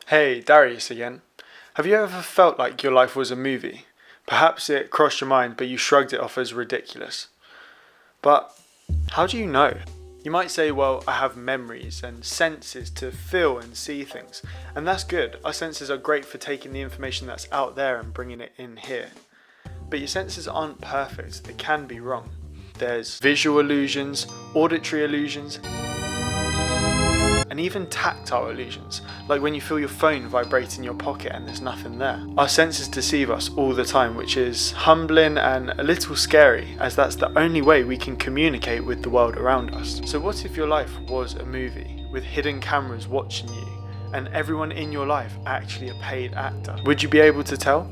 Hey, Darius again. Have you ever felt like your life was a movie? Perhaps it crossed your mind, but you shrugged it off as ridiculous. But how do you know? You might say, well, I have memories and senses to feel and see things. And that's good. Our senses are great for taking the information that's out there and bringing it in here. But your senses aren't perfect. They can be wrong. There's visual illusions, auditory illusions, and even tactile illusions, like when you feel your phone vibrate in your pocket and there's nothing there. Our senses deceive us all the time, which is humbling and a little scary, as that's the only way we can communicate with the world around us. So what if your life was a movie, with hidden cameras watching you, and everyone in your life actually a paid actor? Would you be able to tell?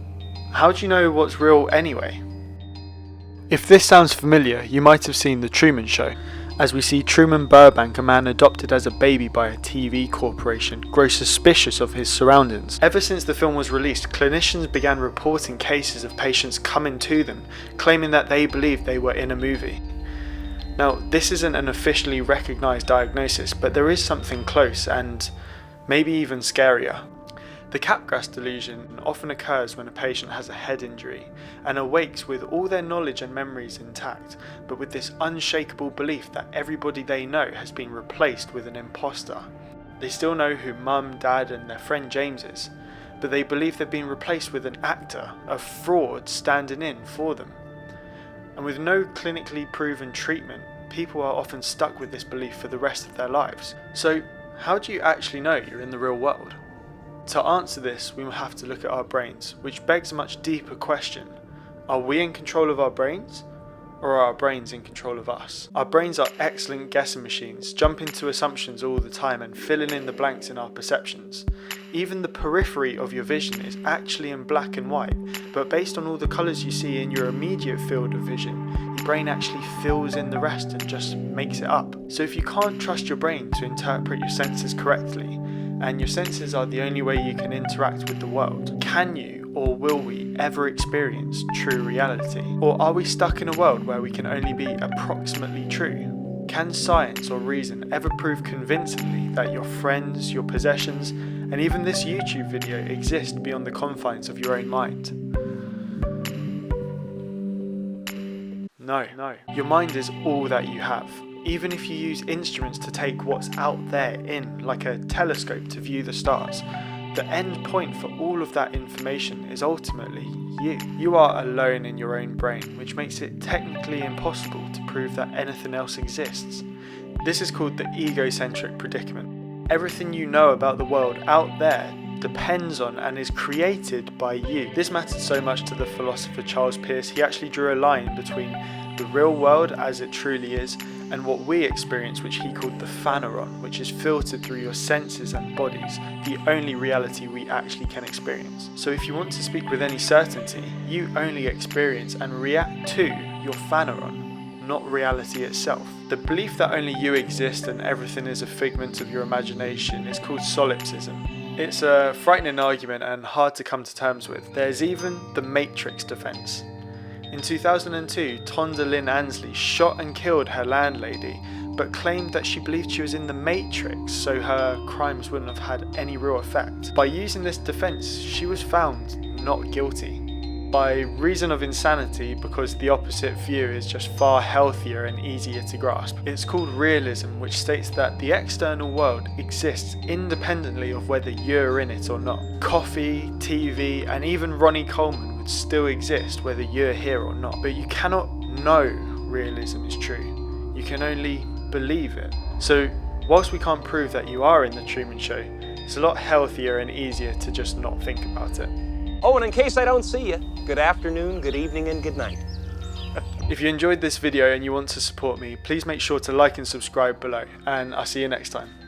How do you know what's real anyway? If this sounds familiar, you might have seen The Truman Show, as we see Truman Burbank, a man adopted as a baby by a TV corporation, grow suspicious of his surroundings. Ever since the film was released, clinicians began reporting cases of patients coming to them, claiming that they believed they were in a movie. Now, this isn't an officially recognised diagnosis, but there is something close and maybe even scarier. The Capgras delusion often occurs when a patient has a head injury and awakes with all their knowledge and memories intact, but with this unshakable belief that everybody they know has been replaced with an imposter. They still know who mum, dad and their friend James is, but they believe they've been replaced with an actor, a fraud standing in for them. And with no clinically proven treatment, people are often stuck with this belief for the rest of their lives. So, how do you actually know you're in the real world? To answer this, we will have to look at our brains, which begs a much deeper question. Are we in control of our brains? Or are our brains in control of us? Our brains are excellent guessing machines, jumping to assumptions all the time and filling in the blanks in our perceptions. Even the periphery of your vision is actually in black and white, but based on all the colours you see in your immediate field of vision, your brain actually fills in the rest and just makes it up. So if you can't trust your brain to interpret your senses correctly, and your senses are the only way you can interact with the world, can you or will we ever experience true reality? Or are we stuck in a world where we can only be approximately true? Can science or reason ever prove convincingly that your friends, your possessions, and even this YouTube video exist beyond the confines of your own mind? No. Your mind is all that you have. Even if you use instruments to take what's out there in, like a telescope to view the stars, the end point for all of that information is ultimately you. You are alone in your own brain, which makes it technically impossible to prove that anything else exists. This is called the egocentric predicament. Everything you know about the world out there depends on and is created by you. This mattered so much to the philosopher Charles Peirce, he actually drew a line between the real world as it truly is and what we experience, which he called the phaneron, which is filtered through your senses and bodies, the only reality we actually can experience. So if you want to speak with any certainty, you only experience and react to your phaneron, not reality itself. The belief that only you exist and everything is a figment of your imagination is called solipsism. It's a frightening argument and hard to come to terms with. There's even the Matrix defense. In 2002, Tonda Lynn Ansley shot and killed her landlady, but claimed that she believed she was in the Matrix, so her crimes wouldn't have had any real effect. By using this defense, she was found not guilty. By reason of insanity, because the opposite view is just far healthier and easier to grasp. It's called realism, which states that the external world exists independently of whether you're in it or not. Coffee, TV, and even Ronnie Coleman still exist whether you're here or not, but you cannot know realism is true. You can only believe it. So whilst we can't prove that you are in the Truman Show, it's a lot healthier and easier to just not think about it. Oh, and in case I don't see you, good afternoon, good evening and good night. If you enjoyed this video and you want to support me, please make sure to like and subscribe below, and I'll see you next time.